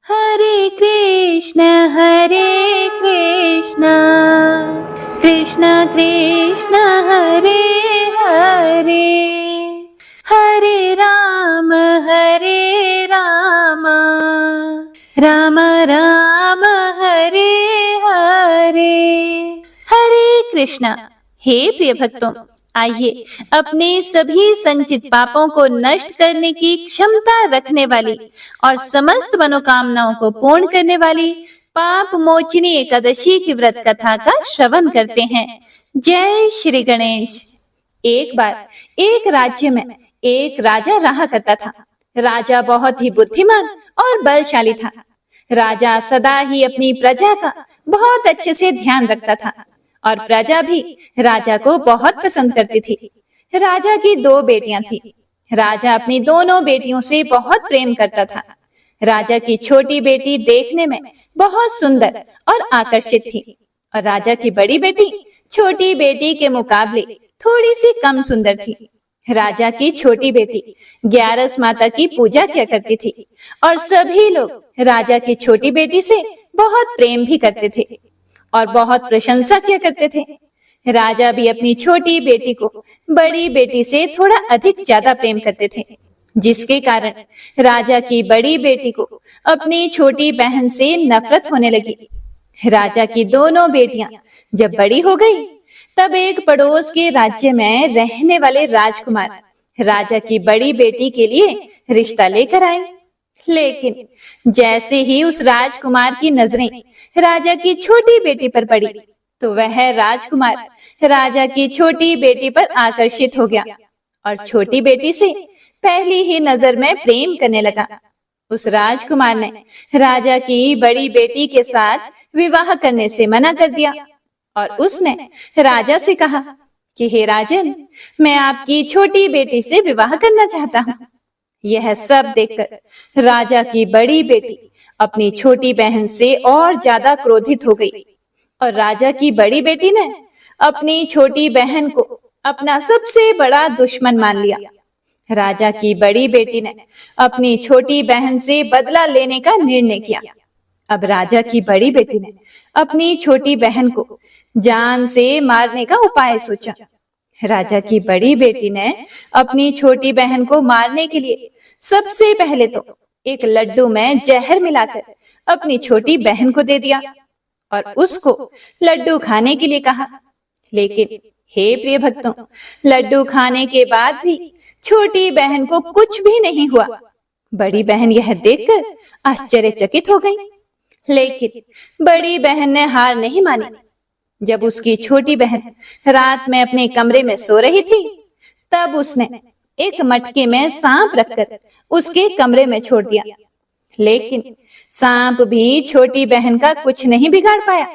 हरे कृष्ण कृष्ण कृष्ण हरे हरे, हरे राम राम राम हरे हरे। हरे कृष्णा। हे प्रिय भक्तों, आइए अपने सभी संचित पापों को नष्ट करने की क्षमता रखने वाली और समस्त मनोकामनाओं को पूर्ण करने वाली पाप मोचनी एकादशी की व्रत कथा का श्रवण करते हैं। जय श्री गणेश। एक बार एक राज्य में एक राजा रहा करता था। राजा बहुत ही बुद्धिमान और बलशाली था। राजा सदा ही अपनी प्रजा का बहुत अच्छे से ध्यान रखता था और प्रजा भी राजा को बहुत पसंद करती थी। राजा की दो बेटियां थी। राजा अपनी दोनों बेटियों से बहुत प्रेम करता था। राजा की छोटी बेटी देखने में बहुत सुंदर और आकर्षित थी और राजा की बड़ी बेटी छोटी बेटी के मुकाबले थोड़ी सी कम सुंदर थी। राजा की छोटी बेटी ग्यारस माता की पूजा किया करती थी और सभी लोग राजा की छोटी बेटी से बहुत प्रेम भी करते थे और बहुत प्रशंसा किया करते थे। राजा भी अपनी छोटी बेटी को बड़ी बेटी से थोड़ा अधिक ज्यादा प्रेम करते थे, जिसके कारण राजा की बड़ी बेटी को अपनी छोटी बहन से नफरत होने लगी। राजा की दोनों बेटियां जब बड़ी हो गई, तब एक पड़ोस के राज्य में रहने वाले राजकुमार राजा की बड़ी बेटी के लिए रिश्ता लेकर आए। लेकिन जैसे ही उस राजकुमार की नजरें राजा की छोटी बेटी पर पड़ी, तो वह राजकुमार राजा की छोटी बेटी पर आकर्षित हो गया और छोटी बेटी से पहली ही नजर में प्रेम करने लगा। उस राजकुमार ने राजा की बड़ी बेटी के साथ विवाह करने से मना कर दिया और उसने राजा से कहा कि हे राजन, मैं आपकी छोटी बेटी से विवाह करना चाहता हूँ। यह सब देखकर राजा की बड़ी बेटी अपनी छोटी बहन से और ज्यादा क्रोधित हो गई और राजा की बड़ी बेटी ने अपनी छोटी बहन को अपना सबसे बड़ा दुश्मन मान लिया। राजा की बड़ी बेटी ने अपनी छोटी बहन से बदला लेने का निर्णय किया। अब राजा की बड़ी बेटी ने अपनी छोटी बहन को जान से मारने का उपाय सोचा। राजा की बड़ी बेटी ने अपनी छोटी बहन को मारने के लिए सबसे पहले तो एक लड्डू में जहर मिलाकर अपनी छोटी बहन को दे दिया और उसको लड्डू खाने के लिए कहा। लेकिन हे प्रिय भक्तों, लड्डू खाने के बाद भी छोटी बहन को कुछ भी नहीं हुआ। बड़ी बहन यह देखकर आश्चर्यचकित हो गई। लेकिन बड़ी बहन ने हार नहीं मानी। जब उसकी छोटी बहन रात में अपने कमरे में सो रही थी, तब उसने एक मटके में सांप रखकर उसके कमरे में छोड़ दिया। लेकिन सांप भी छोटी बहन का कुछ नहीं बिगाड़ पाया।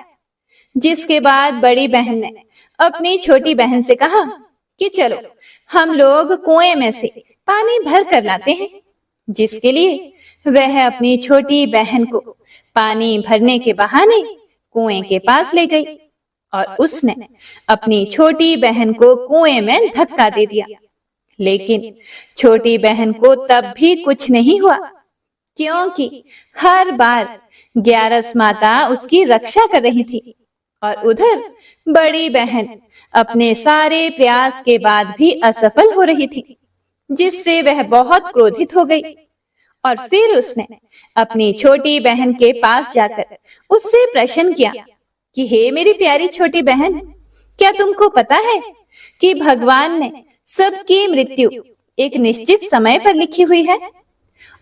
जिसके बाद बड़ी बहन ने अपनी छोटी बहन से कहा कि चलो हम लोग कुएं में से पानी भर कर लाते हैं। जिसके लिए वह अपनी छोटी बहन को पानी भरने के बहाने कुएं के पास ले गई और उसने अपनी छोटी बहन को कुएं में धक्का दे दिया। लेकिन छोटी बहन को तब भी कुछ नहीं हुआ, क्योंकि हर बार ग्यारस माता उसकी रक्षा कर रही थी और उधर बड़ी बहन अपने सारे प्रयास के बाद भी असफल हो रही थी, जिससे वह बहुत क्रोधित हो गई और फिर उसने अपनी छोटी बहन के पास जाकर उससे प्रश्न किया कि हे मेरी प्यारी छोटी बहन, क्या तुमको पता है कि भगवान ने सबकी मृत्यु एक निश्चित समय पर लिखी हुई है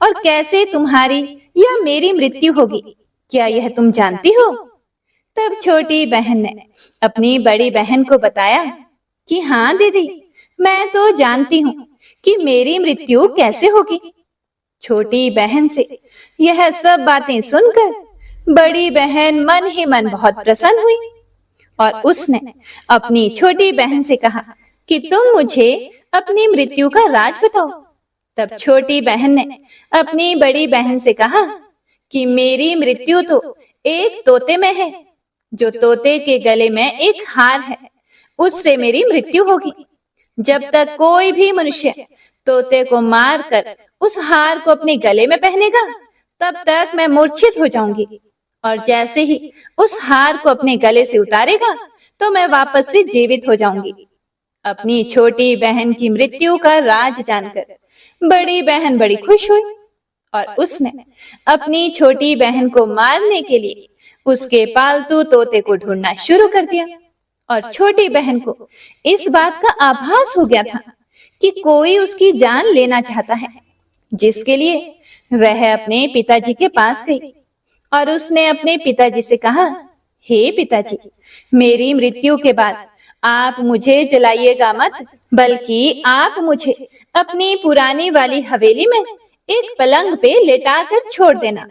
और कैसे तुम्हारी या मेरी मृत्यु होगी, क्या यह तुम जानती हो? तब छोटी बहन ने अपनी बड़ी बहन को बताया कि हाँ दीदी, मैं तो जानती हूँ कि मेरी मृत्यु कैसे होगी। छोटी बहन से यह सब बातें सुनकर बड़ी बहन मन ही मन बहुत प्रसन्न हुई और उसने अपनी छोटी बहन से कहा कि तुम मुझे अपनी मृत्यु का राज बताओ। तब छोटी बहन ने अपनी बड़ी बहन से कहा कि मेरी मृत्यु तो एक तोते में है। जो तोते के गले में एक हार है, उससे मेरी मृत्यु होगी। जब तक कोई भी मनुष्य तोते को मारकर उस हार को अपने गले में पहनेगा, तब तक मैं मूर्छित हो जाऊंगी। और जैसे ही उस हार को अपने गले से उतारेगा तो मैं वापस से जीवित हो जाऊंगी। अपनी छोटी बहन की मृत्यु का राज जानकर बड़ी बहन बड़ी खुश हुई और उसने अपनी छोटी बहन को मारने के लिए उसके पालतू तोते को ढूंढना शुरू कर दिया। और छोटी बहन को इस बात का आभास हो गया था कि कोई उसकी जान लेना चाहता है, जिसके लिए वह अपने पिताजी के पास गई और उसने अपने पिताजी से कहा, हे पिताजी, मेरी मृत्यु के बाद आप मुझे जलाइएगा मत, बल्कि आप मुझे अपनी पुरानी वाली हवेली में एक पलंग पे लेटाकर छोड़ देना।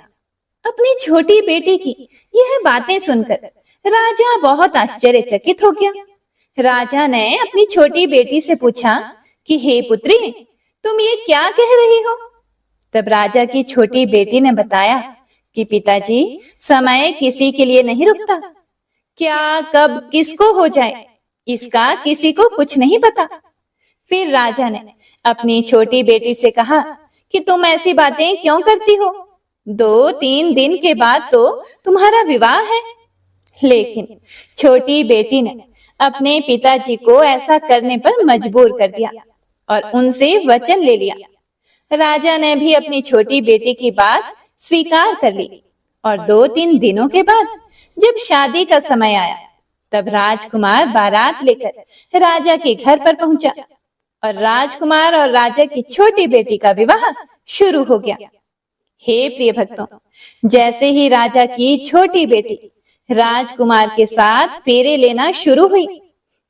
अपनी छोटी बेटी की यह बातें सुनकर राजा बहुत आश्चर्यचकित हो गया। राजा ने अपनी छोटी बेटी से पूछा कि हे पुत्री, तुम ये क्या कह रही हो? तब राजा की छोटी बेटी ने बताया कि पिताजी, समय किसी के लिए नहीं रुकता। क्या कब किसको हो जाए इसका किसी को कुछ नहीं पता। फिर राजा ने अपनी छोटी बेटी से कहा कि तुम ऐसी बातें क्यों करती हो? 2-3 दिन के बाद तो तुम्हारा विवाह है। लेकिन छोटी बेटी ने अपने पिताजी को ऐसा करने पर मजबूर कर दिया और उनसे वचन ले लिया। राजा ने भी अपनी छोटी बेटी की बात स्वीकार कर ली और 2-3 दिनों के बाद जब शादी का समय आया तब राजकुमार बारात लेकर राजा के घर पर पहुंचा और राजकुमार और राजा की छोटी बेटी का विवाह शुरू हो गया। हे प्रिय भक्तों, जैसे ही राजा की छोटी बेटी राजकुमार के साथ फेरे लेना शुरू हुई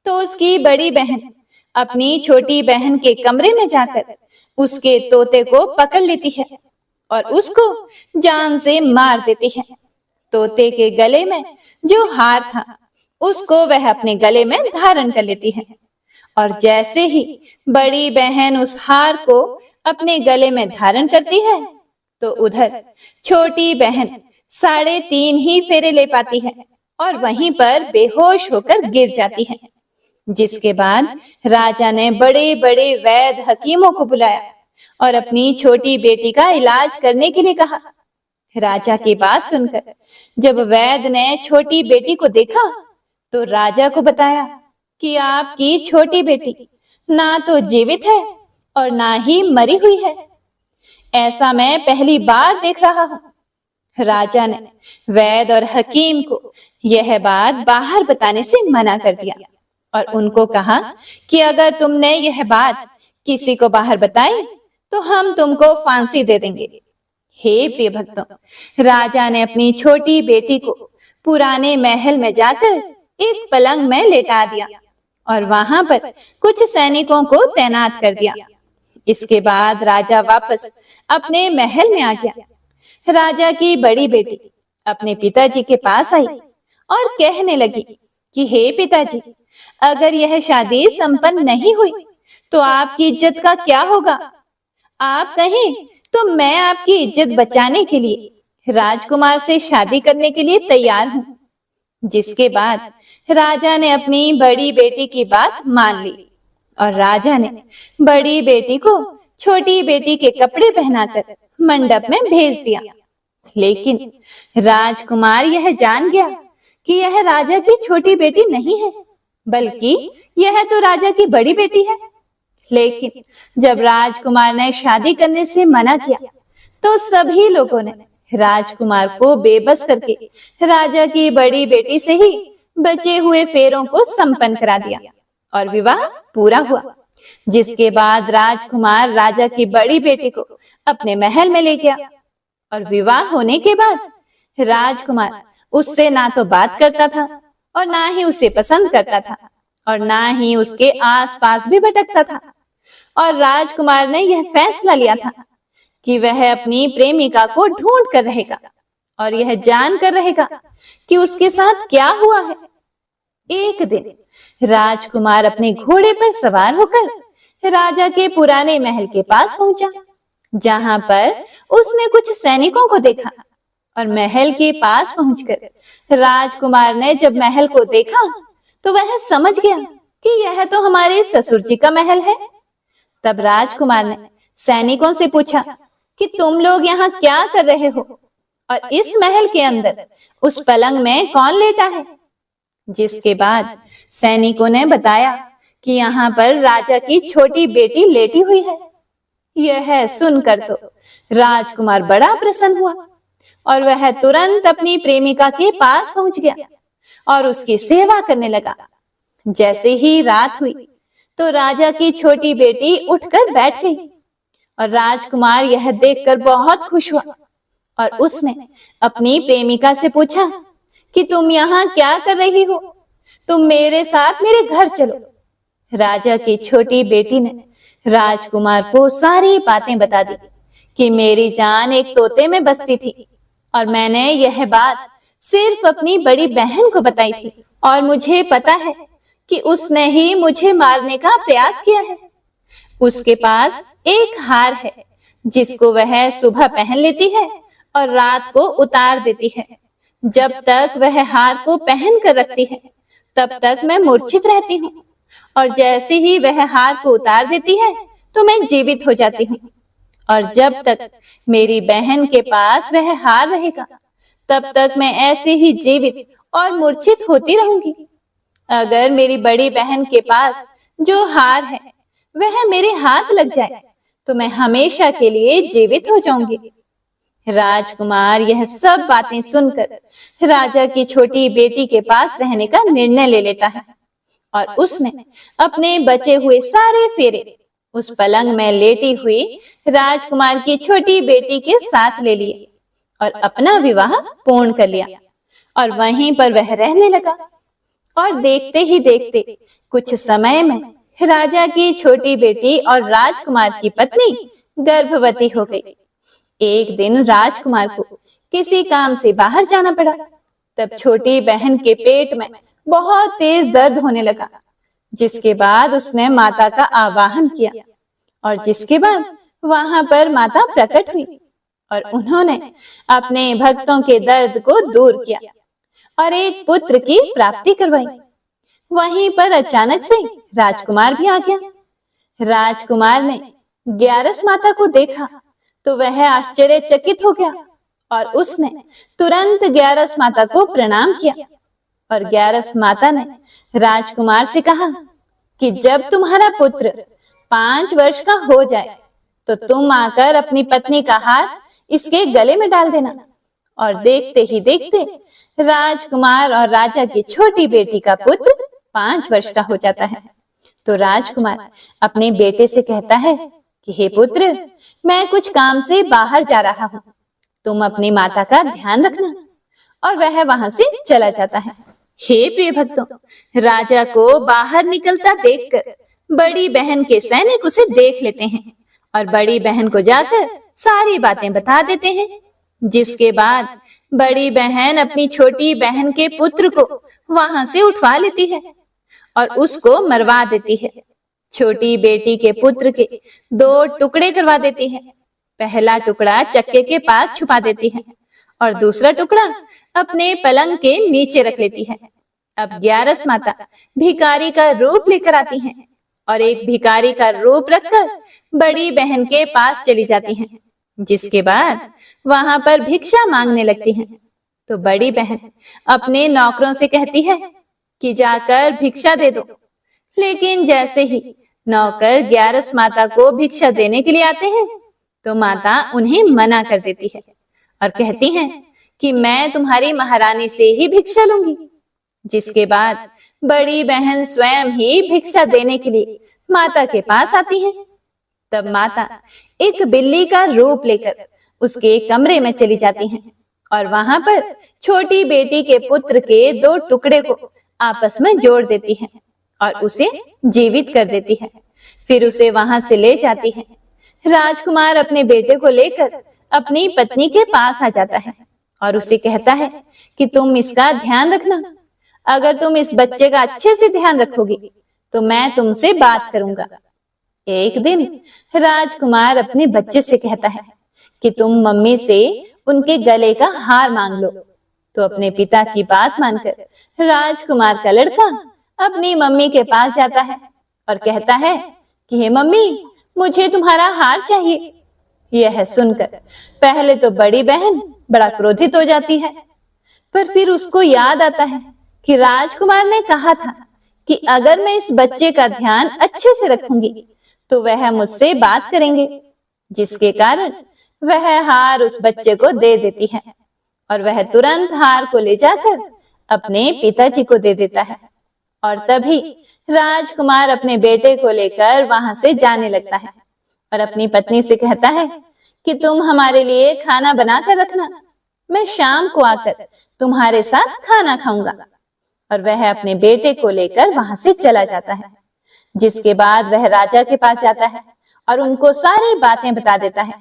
तो उसकी बड़ी बहन अपनी छोटी बहन के कमरे में जाकर उसके तोते को पकड़ लेती है और उसको जान से मार देती है। तोते के गले में जो हार था उसको वह अपने गले में धारण कर लेती है और जैसे ही बड़ी बहन उस हार को अपने गले में धारण करती है तो उधर छोटी बहन 3.5 ही फेरे ले पाती है और वहीं पर बेहोश होकर गिर जाती है। जिसके बाद राजा ने बड़े बड़े वैद्य हकीमों को बुलाया और अपनी छोटी बेटी का इलाज करने के लिए कहा। राजा की बात सुनकर जब वैद्य ने छोटी बेटी को देखा तो राजा को बताया कि आपकी छोटी बेटी ना तो जीवित है और ना ही मरी हुई है। ऐसा मैं पहली बार देख रहा हूं। राजा ने वैद्य और हकीम को यह बात बाहर बताने से मना कर दिया और उनको कहा कि अगर तुमने यह बात किसी को बाहर बताई तो हम तुमको फांसी दे देंगे। हे प्रिय भक्तों, राजा ने अपनी छोटी बेटी को पुराने महल में जाकर एक पलंग में लेटा दिया और वहां पर कुछ सैनिकों को तैनात कर दिया। इसके बाद राजा वापस अपने महल में आ गया। राजा की बड़ी बेटी अपने पिताजी के पास आई और कहने लगी कि हे पिताजी, अगर यह शादी संपन्न नहीं हुई तो आपकी इज्जत का क्या होगा? आप कहें तो मैं आपकी इज्जत बचाने के लिए राजकुमार से शादी करने के लिए तैयार हूं। जिसके बाद राजा ने अपनी बड़ी बेटी की बात मान ली और राजा ने बड़ी बेटी को छोटी बेटी के कपड़े पहनाकर मंडप में भेज दिया। लेकिन राजकुमार यह जान गया कि यह राजा की छोटी बेटी नहीं है, बल्कि यह तो राजा की बड़ी बेटी है। लेकिन जब राजकुमार ने शादी करने से मना किया तो सभी लोगों ने राजकुमार को बेबस करके राजा की बड़ी बेटी से ही बचे हुए फेरों को संपन्न करा दिया और विवाह पूरा हुआ। जिसके बाद राजकुमार राजा की बड़ी बेटी को अपने महल में ले गया और विवाह होने के बाद राजकुमार उससे ना तो बात करता था और ना ही उसे पसंद करता था और ना ही उसके आसपास भी भटकता था। और राजकुमार ने यह फैसला लिया था कि वह अपनी प्रेमिका को ढूंढ कर रहेगा और यह जान कर रहेगा कि उसके साथ क्या हुआ है। एक दिन राजकुमार अपने घोड़े पर सवार होकर राजा के पुराने महल के पास पहुंचा, जहां पर उसने कुछ सैनिकों को देखा और महल के पास पहुंचकर राजकुमार ने जब महल को देखा तो वह समझ गया कि यह तो हमारे ससुर जी का महल है। तब राजकुमार ने सैनिकों से पूछा कि तुम लोग यहाँ क्या कर रहे हो और इस महल के अंदर उस पलंग में कौन लेटा है। जिसके बाद सैनिकों ने बताया कि यहाँ पर राजा की छोटी बेटी लेटी हुई है। यह सुनकर तो राजकुमार बड़ा प्रसन्न हुआ और वह तुरंत अपनी प्रेमिका के पास पहुंच गया और उसकी सेवा करने लगा। जैसे ही रात हुई तो राजा की छोटी बेटी उठकर बैठ गई और राजकुमार यह देखकर बहुत खुश हुआ और उसने अपनी प्रेमिका से पूछा कि तुम यहाँ क्या कर रही हो, तुम मेरे साथ मेरे घर चलो। राजा की छोटी बेटी ने राजकुमार को सारी बातें बता दी कि मेरी जान एक तोते में बसती थी और मैंने यह बात सिर्फ अपनी बड़ी बहन को बताई थी और मुझे पता है कि उसने ही मुझे मारने का प्रयास किया है। उसके पास एक हार है जिसको वह सुबह पहन लेती है और रात को उतार देती है। जब तक वह हार को पहन कर रखती है तब तक मैं मूर्छित रहती हूँ और जैसे ही वह हार को उतार देती है तो मैं जीवित हो जाती हूँ। और जब तक मेरी बहन के पास वह हार रहेगा तब तक मैं ऐसे ही जीवित और मूर्छित होती रहूंगी। अगर मेरी बड़ी बहन के पास जो हार है वह मेरे हाथ लग जाए तो मैं हमेशा के लिए जीवित हो जाऊंगी। राजकुमार यह सब बातें सुनकर राजा की छोटी बेटी के पास रहने का निर्णय ले लेता है और उसने अपने बचे हुए सारे फेरे उस पलंग में लेटी हुई राजकुमार की छोटी बेटी के साथ ले लिए और अपना विवाह पूर्ण कर लिया और वहीं पर वह रहने लगा। और देखते ही देखते कुछ समय में राजा की छोटी बेटी और राजकुमार की पत्नी गर्भवती हो गई। एक दिन राजकुमार को किसी काम से बाहर जाना पड़ा। तब छोटी बहन के पेट में बहुत तेज दर्द होने लगा, जिसके बाद उसने माता का आवाहन किया और जिसके बाद वहां पर माता प्रकट हुई और उन्होंने अपने भक्तों के दर्द को दूर किया और एक पुत्र की प्राप्ति करवाई। वहीं पर अचानक से राजकुमार भी आ गया। राजकुमार ने ग्यारस माता को देखा तो वह आश्चर्यचकित हो गया और उसने तुरंत ग्यारस माता को प्रणाम किया और ग्यारस माता ने राजकुमार से कहा कि जब तुम्हारा पुत्र 5 वर्ष का हो जाए तो तुम आकर अपनी पत्नी का हार इसके गले में डाल देना। और देखते ही देखते राजकुमार और राजा की छोटी बेटी का पुत्र 5 वर्ष का हो जाता है। तो राजकुमार अपने बेटे से कहता है कि हे पुत्र, मैं कुछ काम से बाहर जा रहा हूँ, तुम अपनी माता का ध्यान रखना। और वह वहां से चला जाता है। हे प्रिय भक्तों, राजा को बाहर निकलता देखकर बड़ी बहन के सैनिक उसे देख लेते हैं और बड़ी बहन को जाकर सारी बातें बता देते हैं। जिसके बाद बड़ी बहन अपनी छोटी बहन के पुत्र को वहां से उठवा लेती है और उसको मरवा देती है। छोटी बेटी के पुत्र के 2 टुकड़े करवा देती है। पहला टुकड़ा चक्के के पास छुपा देती है और दूसरा टुकड़ा अपने पलंग के नीचे रख लेती है। अब ग्यारस माता भिखारी का रूप लेकर आती हैं और एक भिखारी का रूप रखकर बड़ी बहन के पास चली जाती हैं। जिसके बाद वहां पर भिक्षा मांगने लगती हैं। तो बड़ी बहन अपने नौकरों से कहती है कि जाकर भिक्षा दे दो। लेकिन जैसे ही नौकर ग्यारस माता को भिक्षा देने के लिए आते हैं तो माता उन्हें मना कर देती है और कहती हैं कि मैं तुम्हारी महारानी से ही भिक्षा लूंगी। जिसके बाद बड़ी बहन स्वयं ही भिक्षा देने के लिए माता के पास आती है। तब माता एक बिल्ली का रूप लेकर उसके कमरे में चली जाती हैं और वहां पर छोटी बेटी के पुत्र के 2 टुकड़े को आपस में जोड़ देती है और उसे जीवित कर देती है। फिर उसे वहां से ले जाती है। राजकुमार अपने बेटे को लेकर अपनी पत्नी के पास आ जाता है और उसे कहता है कि तुम इसका ध्यान रखना। अगर तुम इस बच्चे का अच्छे से ध्यान रखोगी तो मैं तुमसे बात करूंगा। एक दिन राजकुमार अपने बच्चे से कहता है कि तुम मम्मी से उनके गले का हार मांग लो। तो अपने पिता की बात मानकर राजकुमार का लड़का अपनी मम्मी के पास जाता है और कहता है कि हे मम्मी, मुझे तुम्हारा हार चाहिए। यह सुनकर पहले तो बड़ी बहन बड़ा क्रोधित हो जाती है, पर फिर उसको याद आता है कि राजकुमार ने कहा था कि अगर मैं इस बच्चे का ध्यान अच्छे से रखूंगी तो वह मुझसे बात करेंगे, जिसके कारण वह हार उस बच्चे को दे देती है और वह तुरंत हार को ले जाकर अपने पिताजी को दे देता है। और तभी राजकुमार अपने बेटे को लेकर वहां से जाने लगता है और अपनी पत्नी से कहता है कि तुम हमारे लिए खाना बना कर रखना, मैं शाम को आकर तुम्हारे साथ खाना खाऊंगा। और वह अपने बेटे को लेकर वहां से चला जाता है, जिसके बाद वह राजा के पास जाता है और उनको सारी बातें बता देता है।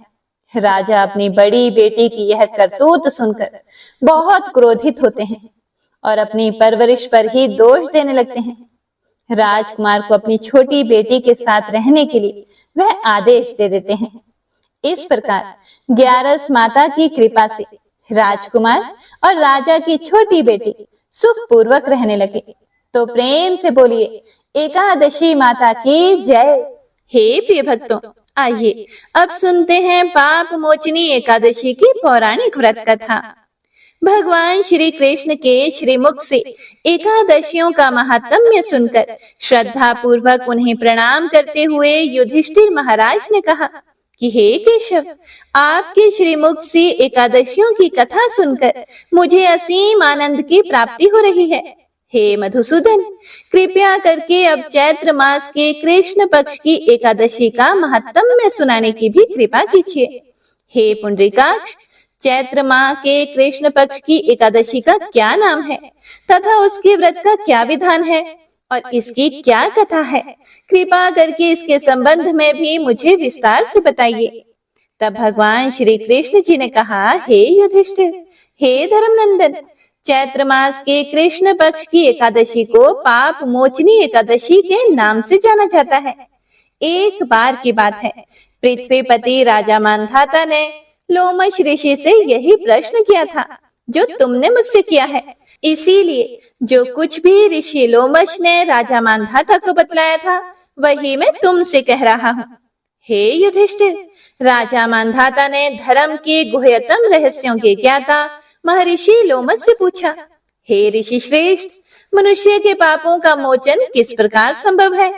राजा अपनी बड़ी बेटी की यह करतूत सुनकर बहुत क्रोधित होते हैं और अपनी परवरिश पर ही दोष देने लगते हैं। राजकुमार को अपनी छोटी बेटी के साथ रहने के लिए वह आदेश दे देते हैं। इस प्रकार 11 माता की कृपा से राजकुमार और राजा की छोटी बेटी सुखपूर्वक रहने लगे। तो प्रेम से बोलिए एकादशी माता की जय। हे प्रिय भक्तों, आइए अब सुनते हैं पाप मोचनी एकादशी की पौराणिक व्रत कथा। भगवान श्री कृष्ण के श्रीमुख से एकादशियों का महात्म्य सुनकर श्रद्धा पूर्वक उन्हें प्रणाम करते हुए युधिष्ठिर महाराज ने कहा कि हे केशव, आपके श्रीमुख से एकादशियों की कथा सुनकर मुझे असीम आनंद की प्राप्ति हो रही है। हे मधुसूदन, कृपया करके अब चैत्र मास के कृष्ण पक्ष की एकादशी का महात्म्य सुनाने की भी कृपा कीजिए। हे पुंडरीकाक्ष, चैत्र माह के कृष्ण पक्ष की एकादशी का क्या नाम है तथा उसके व्रत का क्या विधान है और इसकी क्या कथा है, कृपा करके इसके संबंध में भी मुझे विस्तार से बताइए। तब भगवान श्री कृष्ण जी ने कहा, हे युधिष्ठिर, हे धर्मनंदन, चैत्र मास के कृष्ण पक्ष की एकादशी को पाप मोचनी एकादशी के नाम से जाना जाता है। एक बार की बात है, पृथ्वीपति राजा मांधाता ने लोमश ऋषि से यही प्रश्न किया था जो तुमने मुझसे किया है। इसीलिए जो कुछ भी ऋषि लोमश ने राजा मांधाता को बतलाया था वही मैं तुमसे कह रहा हूँ। हे युधिष्ठिर, राजा मांधाता ने धर्म के गुह्यतम रहस्यों के ज्ञाता महर्षि लोमश से पूछा, हे ऋषि श्रेष्ठ, मनुष्य के पापों का मोचन किस प्रकार संभव है?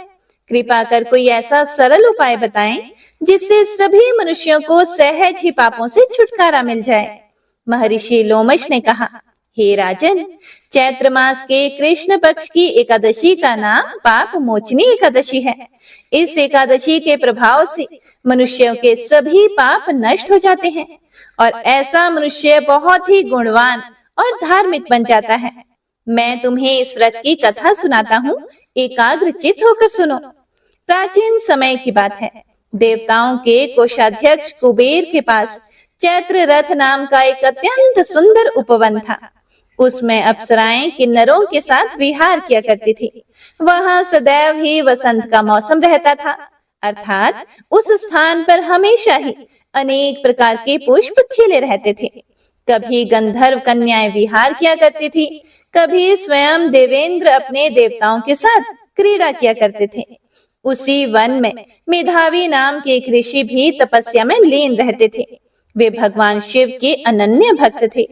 कृपा कर कोई ऐसा सरल उपाय बताएं जिससे सभी मनुष्यों को सहज ही पापों से छुटकारा मिल जाए। महर्षि लोमश ने कहा, हे राजन, चैत्र मास के कृष्ण पक्ष की एकादशी का नाम पाप मोचनी एकादशी है। इस एकादशी के प्रभाव से मनुष्यों के सभी पाप नष्ट हो जाते हैं और ऐसा मनुष्य बहुत ही गुणवान और धार्मिक बन जाता है। मैं तुम्हें इस व्रत की कथा सुनाता हूँ, एकाग्रचित होकर सुनो। प्राचीन समय की बात है, देवताओं के कोषाध्यक्ष कुबेर के पास चैत्र रथ नाम का एक अत्यंत सुंदर उपवन था। उसमें अप्सराएं किन्नरों के साथ विहार किया करती थी। वहां सदैव ही वसंत का मौसम रहता था, अर्थात उस स्थान पर हमेशा ही अनेक प्रकार के पुष्प खिले रहते थे। कभी गंधर्व कन्याएं विहार किया करती थी, कभी स्वयं देवेंद्र अपने देवताओं के साथ क्रीड़ा किया करते थे। उसी वन में मेधावी नाम के एक ऋषि भी तपस्या में लीन रहते थे। वे भगवान शिव के अनन्य भक्त थे।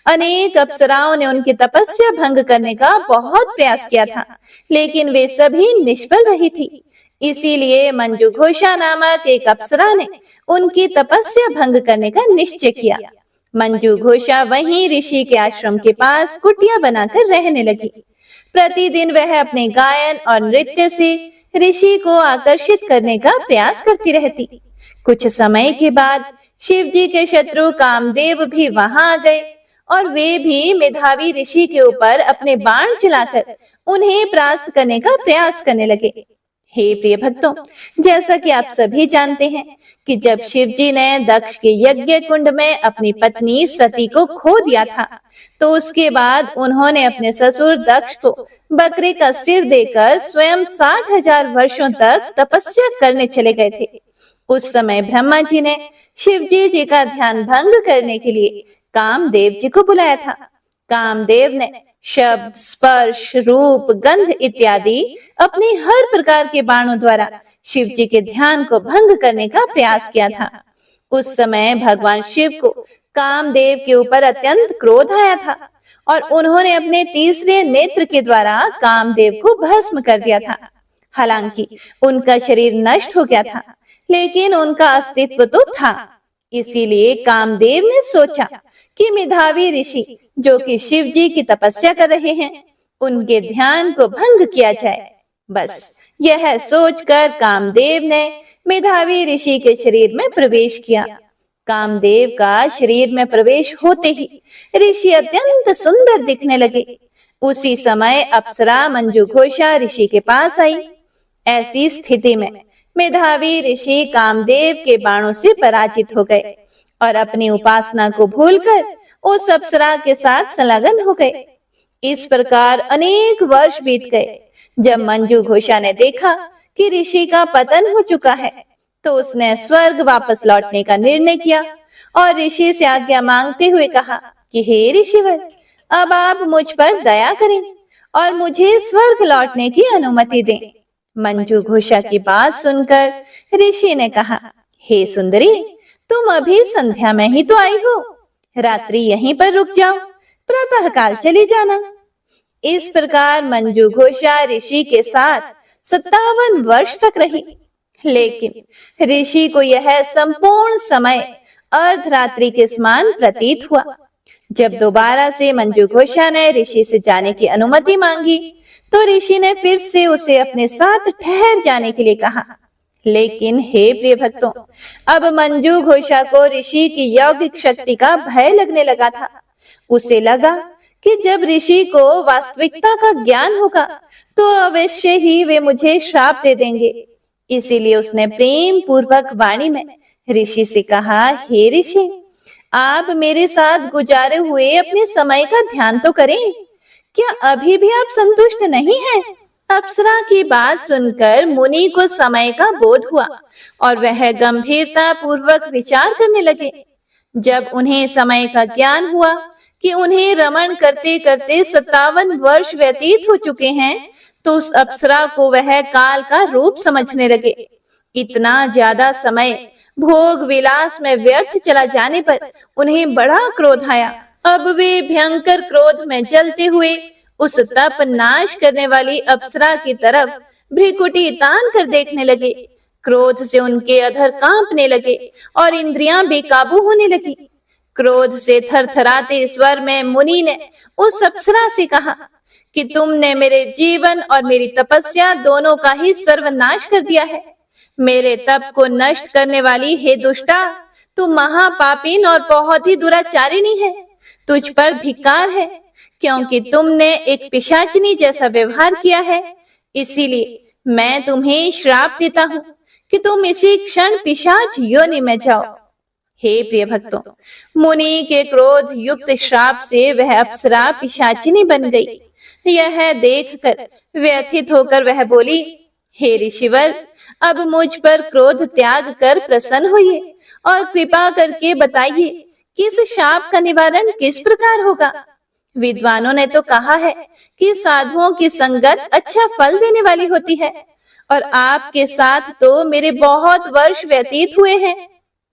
अनेक अप्सराओं ने उनकी तपस्या भंग करने का बहुत प्रयास किया था, लेकिन वे सभी निष्फल रही थी। इसीलिए मंजू घोषा नामक एक अप्सरा ने उनकी तपस्या भंग करने का निश्चय किया। मंजू घोषा वहीं ऋषि के आश्रम के पास कुटिया बनाकर रहने लगी। प्रतिदिन वह अपने गायन और नृत्य से ऋषि को आकर्षित करने का प्रयास करती रहती। कुछ समय के बाद शिव जी के शत्रु कामदेव भी वहां आ गए और वे भी मेधावी ऋषि के ऊपर अपने बाण चलाकर उन्हें परास्त करने का प्रयास करने लगे। हे प्रिय भक्तों, जैसा कि आप सभी जानते हैं कि जब शिव जी ने दक्ष के यज्ञ कुंड में अपनी पत्नी सती को खो दिया था, तो उसके बाद उन्होंने अपने ससुर दक्ष को बकरे का सिर देकर स्वयं 60,000 वर्षों तक तपस्या करने चले गए थे। उस समय ब्रह्मा जी ने शिव जी का ध्यान भंग करने के लिए कामदेव जी को बुलाया था। कामदेव ने शब्द, स्पर्श, रूप, गंध इत्यादि अपने हर प्रकार के बाणों द्वारा शिव जी के ध्यान को भंग करने का प्रयास किया था। उस समय भगवान शिव को कामदेव के ऊपर अत्यंत क्रोध आया था और उन्होंने अपने तीसरे नेत्र के द्वारा कामदेव को भस्म कर दिया था। हालांकि उनका शरीर नष्ट हो गया था, लेकिन उनका अस्तित्व तो था। इसीलिए कामदेव ने सोचा कि मेधावी ऋषि जो कि शिव जी की तपस्या कर रहे हैं, उनके ध्यान को भंग किया जाए। बस यह सोचकर कामदेव ने मेधावी ऋषि के शरीर में प्रवेश किया। कामदेव का शरीर में प्रवेश होते ही ऋषि अत्यंत सुंदर दिखने लगे। उसी समय अप्सरा मंजू घोषा ऋषि के पास आई। ऐसी स्थिति में मेधावी ऋषि कामदेव के बाणों से पराजित हो गए और अपनी उपासना को भूलकर उस अप्सरा के साथ संलग्न हो गए। इस प्रकार अनेक वर्ष बीत गए। जब मंजू घोषा ने देखा कि ऋषि का पतन हो चुका है, तो उसने स्वर्ग वापस लौटने का निर्णय किया और ऋषि से आज्ञा मांगते हुए कहा कि हे ऋषिवर, अब आप मुझ पर दया करें और मुझे स्वर्ग लौटने की अनुमति दें। मंजू घोषा की बात सुनकर ऋषि ने कहा, हे सुंदरी, तुम अभी संध्या में ही तो आई हो, रात्रि यहीं पर रुक जाओ, प्रातः काल चली जाना। इस प्रकार मंजू घोषा ऋषि के साथ 57 वर्ष तक रही, लेकिन ऋषि को यह संपूर्ण समय अर्धरात्रि के समान प्रतीत हुआ। जब दोबारा से मंजू घोषा ने ऋषि से जाने की अनुमति मांगी, तो ऋषि ने फिर से उसे अपने साथ ठहर जाने के लिए कहा। लेकिन हे प्रिय भक्तों, अब मंजू घोषा को ऋषि की यौगिक शक्ति का भय लगने लगा था। उसे लगा कि जब ऋषि को वास्तविकता का ज्ञान होगा, तो अवश्य ही वे मुझे श्राप दे देंगे। इसीलिए उसने प्रेम पूर्वक वाणी में ऋषि से कहा, हे ऋषि, आप मेरे साथ गुजारे हुए अपने समय का ध्यान तो करें। क्या अभी भी आप संतुष्ट नहीं हैं? अप्सरा की बात सुनकर मुनि को समय का बोध हुआ और वह गंभीरता पूर्वक विचार करने लगे। जब उन्हें समय का ज्ञान हुआ कि उन्हें रमण करते करते 57 वर्ष व्यतीत हो चुके हैं, तो उस अप्सरा को वह काल का रूप समझने लगे। इतना ज्यादा समय भोग विलास में व्यर्थ चला जाने पर उन्हें बड़ा क्रोध आया। अब वे भयंकर क्रोध में जलते हुए उस तप नाश करने वाली अप्सरा की तरफ भ्रिकुटी तान कर देखने लगे। क्रोध से उनके अधर कांपने लगे और इंद्रियां बेकाबू होने लगी। क्रोध से थरथराते स्वर में मुनि ने उस अप्सरा से कहा कि तुमने मेरे जीवन और मेरी तपस्या दोनों का ही सर्वनाश कर दिया है। मेरे तप को नष्ट करने वाली हे दुष्टा, तू महापापिन और बहुत ही दुराचारिणी है। तुझ पर धिक्कार है, क्योंकि तुमने एक पिशाचिनी जैसा व्यवहार किया है। इसीलिए मैं तुम्हें श्राप देता हूँ कि तुम इसी क्षण पिशाच योनि में जाओ। हे प्रिय भक्तों, मुनि के क्रोध युक्त श्राप से वह अप्सरा पिशाचिनी बन गई। यह देखकर व्यथित होकर वह बोली, हे ऋषिवर, अब मुझ पर क्रोध त्याग कर प्रसन्न होइए और कृपा करके बताइए कि इस शाप का निवारण किस प्रकार होगा। विद्वानों ने तो कहा है कि साधुओं की संगत अच्छा फल देने वाली होती है, और आपके साथ तो मेरे बहुत वर्ष व्यतीत हुए हैं।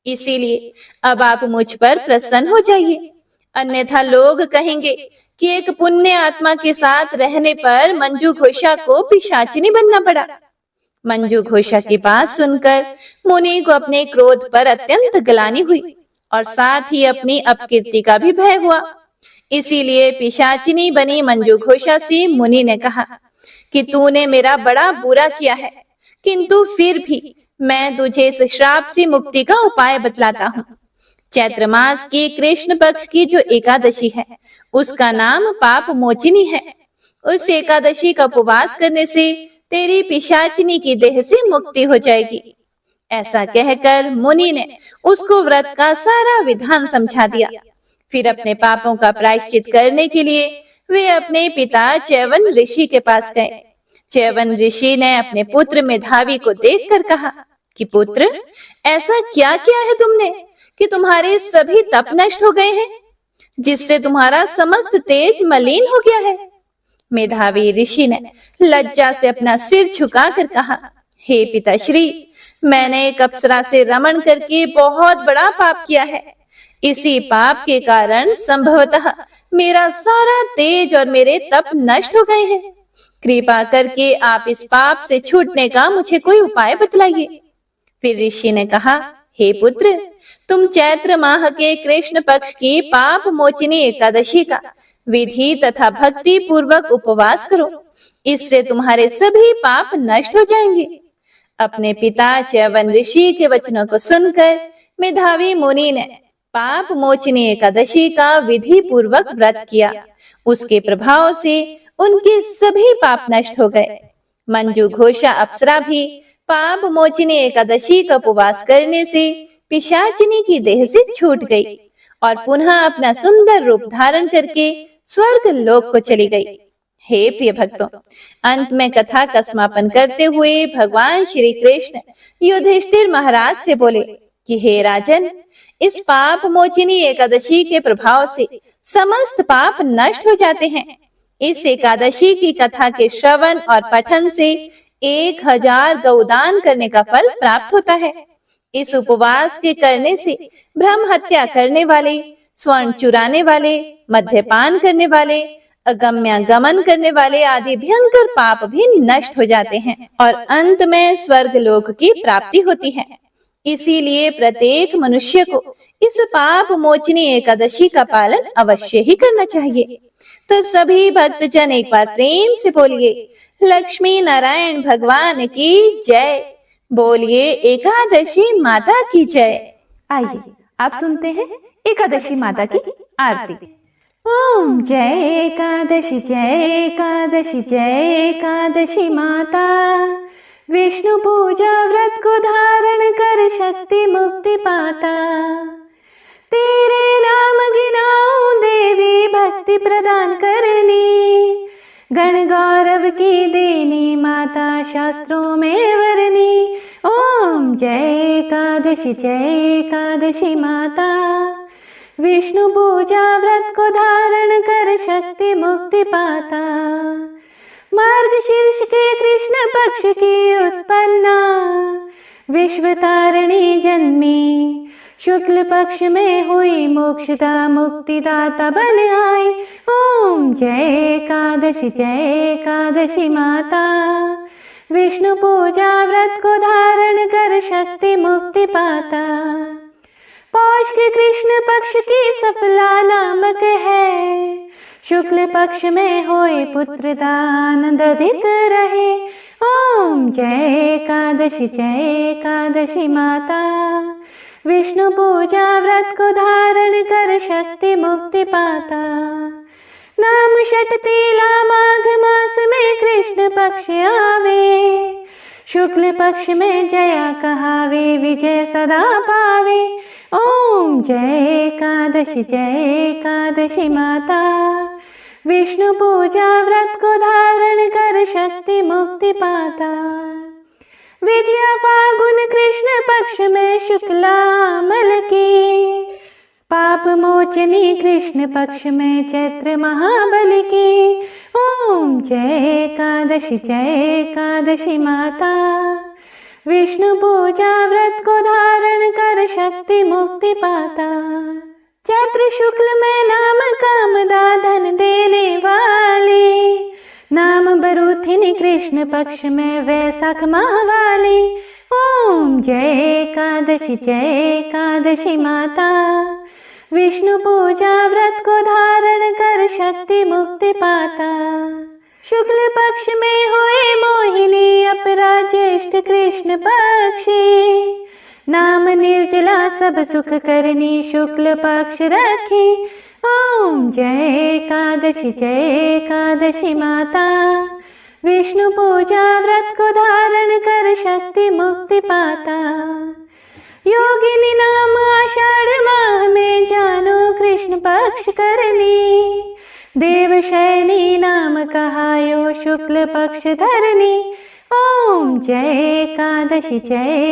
इसीलिए अब आप मुझ पर प्रसन्न हो जाइए, अन्यथा लोग कहेंगे कि एक पुण्य आत्मा के साथ रहने पर मंजू घोषा को पिशाचिनी बनना पड़ा। मंजू घोषा की बात सुनकर मुनि को अपने क्रोध पर अत्यंत ग्लानि हुई और साथ ही अपनी अपकीर्ति का भी भय हुआ। इसीलिए पिशाचिनी बनी मंजू घोषा से मुनि ने कहा कि तूने मेरा बड़ा बुरा किया है, किंतु फिर भी मैं तुझे इस श्राप से मुक्ति का उपाय बतलाता हूँ। चैत्र मास की कृष्ण पक्ष की जो एकादशी है, उसका नाम पाप मोचिनी है। उस एकादशी का उपवास करने से तेरी पिशाचिनी की देह से मुक्ति हो जाएगी। ऐसा कहकर मुनि ने उसको व्रत का सारा विधान समझा दिया। फिर अपने पापों का प्रायश्चित करने के लिए वे अपने पिता च्यवन ऋषि के पास गए। च्यवन ऋषि ने अपने पुत्र मेधावी को देखकर कहा कि पुत्र, ऐसा क्या किया है तुमने कि तुम्हारे सभी तप नष्ट हो गए हैं, जिससे तुम्हारा समस्त तेज मलिन हो गया है। मेधावी ऋषि ने लज्जा से अपना सिर झुकाकर कहा, हे पिताश्री, मैंने एक अप्सरा से रमण करके बहुत बड़ा पाप किया है। इसी पाप के कारण संभवतः मेरा सारा तेज और मेरे तप नष्ट हो गए हैं। कृपा करके आप इस पाप से छूटने का मुझे कोई उपाय बतलाइए। फिर ऋषि ने कहा, हे पुत्र, तुम चैत्र माह के कृष्ण पक्ष की पाप मोचिनी एकादशी का विधि तथा भक्ति पूर्वक उपवास करो। इससे तुम्हारे सभी पाप नष्ट हो जाएंगे। अपने पिता च्यवन ऋषि के वचनों को सुनकर मेधावी मुनि ने पाप मोचनी एकादशी का विधि पूर्वक व्रत किया। उसके प्रभाव से उनके सभी पाप नष्ट हो गए। मंजू घोषा अप्सरा भी पाप मोचनी एकादशी का उपवास करने से पिशाचिनी की देह से छूट गई और पुनः अपना सुंदर रूप धारण करके स्वर्ग लोक को चली गई। हे प्रिय भक्तों, अंत में कथा का समापन करते हुए भगवान श्री कृष्ण युधिष्ठिर महाराज से बोले कि हे राजन, इस पाप मोचिनी एकादशी के प्रभाव से समस्त पाप नष्ट हो जाते हैं। इस एकादशी की कथा के श्रवण और पठन से 1000 गौदान करने का फल प्राप्त होता है। इस उपवास के करने से ब्रह्म हत्या करने वाले, स्वर्ण चुराने वाले, मद्यपान करने वाले, अगम्य गमन करने वाले आदि भयंकर पाप भी नष्ट हो जाते हैं और अंत में स्वर्ग लोक की प्राप्ति होती है। इसीलिए प्रत्येक मनुष्य को इस पाप मोचनी एकादशी का पालन अवश्य ही करना चाहिए। तो सभी भक्तजन एक बार प्रेम से बोलिए, लक्ष्मी नारायण भगवान की जय। बोलिए एकादशी माता की जय। आइए आप सुनते हैं एकादशी माता की आरती। ओम जय एकादशी जय एकादशी जय एकादशी माता। विष्णु पूजा व्रत को धारण कर शक्ति मुक्ति पाता। तेरे नाम गिनाऊं देवी भक्ति प्रदान करनी। गण गौरव की देनी माता शास्त्रों में वरनी। ओम जय एकादशी माता। विष्णु पूजा व्रत को धारण कर शक्ति मुक्ति पाता। मार्गशीर्ष के कृष्ण पक्ष की उत्पन्ना। विश्व तारिणी जन्मी। शुक्ल पक्ष में हुई मोक्षदा मुक्तिदाता बन आई। ओम जय एकादशी माता। विष्णु पूजा व्रत को धारण कर शक्ति मुक्ति पाता। पौष के कृष्ण पक्ष की सफला नामक है। शुक्ल पक्ष में होए पुत्र दान अधिक रहे। ओम जय एकादशी माता। विष्णु पूजा व्रत को धारण कर शक्ति मुक्ति पाता। नाम षटतिला माघ मास में कृष्ण पक्ष आवे। शुक्ल पक्ष में जया कहावे, विजय सदा पावे। ओम जय एकादशी माता। विष्णु पूजा व्रत को धारण कर शक्ति मुक्ति पाता। विजया फागुन कृष्ण पक्ष में शुक्लामल की। पाप मोचनी कृष्ण पक्ष में चैत्र महाबल की। ओम जय एकादशी माता। विष्णु पूजा व्रत को धारण कर शक्ति मुक्ति पाता। चैत्र शुक्ल में नाम कामदा धन देने वाली। नाम बरूथिनी कृष्ण पक्ष में वैशाख माह वाली। ओम जय एकादशी माता। विष्णु पूजा व्रत को धारण कर शक्ति मुक्ति पाता। शुक्ल पक्ष में हुए मोहिनी अपरा ज्येष्ठ कृष्ण पक्षी। नाम निर्जला सब सुख करनी शुक्ल पक्ष रखी। ओम जय एकादशी माता। विष्णु पूजा व्रत को धारण कर शक्ति मुक्ति पाता। योगिनी नाम आषाढ़ माह में जानो कृष्ण पक्ष करनी। देवशयनी नाम कहायो शुक्ल पक्ष धरनी। ओम जय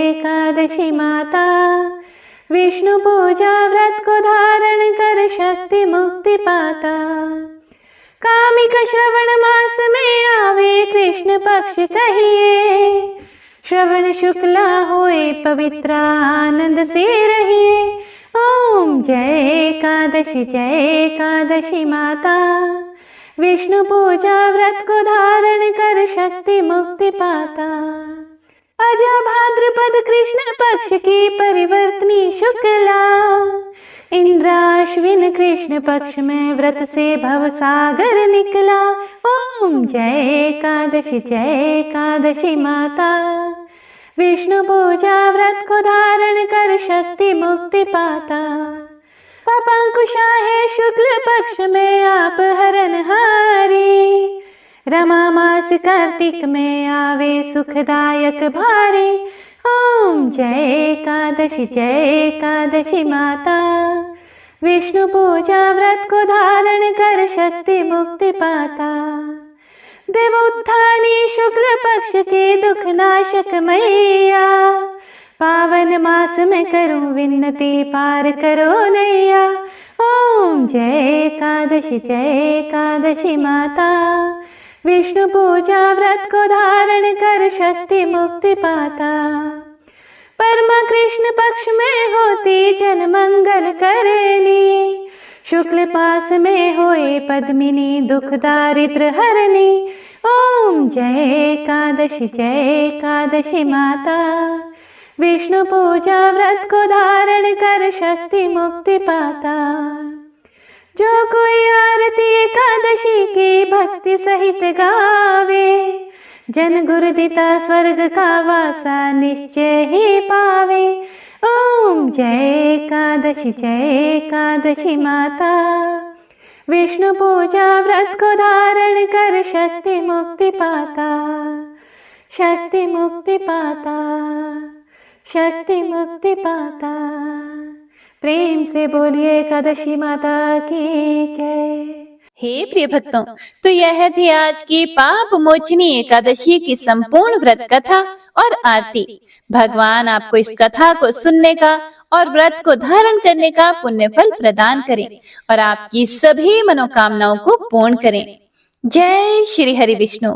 एकादशी माता। विष्णु पूजा व्रत को धारण कर शक्ति मुक्ति पाता। कामिक श्रवण मास में आवे कृष्ण पक्ष कहिए। श्रवण शुक्ला होए पवित्र आनंद से रहिए। ओम जय एकादशी माता। विष्णु पूजा व्रत को धारण कर शक्ति मुक्ति पाता। अजा भाद्रपद कृष्ण पक्ष की परिवर्तनी शुक्ला, इंद्राश्विन कृष्ण पक्ष में व्रत से भव सागर निकला। ओम जय एकादशी माता। विष्णु पूजा व्रत को धारण कर शक्ति मुक्ति पाता। पापांकुशा है शुक्ल पक्ष में आप हरनहारी। रमा मास कार्तिक में आवे सुखदायक भारी। ओम जय एकादशी माता। विष्णु पूजा व्रत को धारण कर शक्ति मुक्ति पाता। देवोत्थानी शुक्ल पक्ष के दुख नाशक मैया। पावन मास में करूं विन्नति पार करो नैया। ओम जय एकादशी माता। विष्णु पूजा व्रत को धारण कर शक्ति मुक्ति पाता। परमा कृष्ण पक्ष में होती जन मंगल करनी। शुक्ल पास में होए पद्मिनी दुख दारिद्र हरनी। ओम जय एकादशी माता। विष्णु पूजा व्रत को धारण कर शक्ति मुक्ति पाता। जो कोई आरती एकादशी की भक्ति सहित गावे, जन गुरुदिता स्वर्ग का वासा निश्चय ही पावे। ओम जय एकादशी माता। विष्णु पूजा व्रत को धारण कर शक्ति मुक्ति पाता। शक्ति मुक्ति पाता, शक्ति मुक्ति पाता। प्रेम से बोलिए एकादशी माता की जय। हे प्रिय भक्तों, तो यह थी आज की पाप मोचनी एकादशी की संपूर्ण व्रत कथा और आरती। भगवान आपको इस कथा को सुनने का और व्रत को धारण करने का पुण्य फल प्रदान करें और आपकी सभी मनोकामनाओं को पूर्ण करें। जय श्री हरि विष्णु।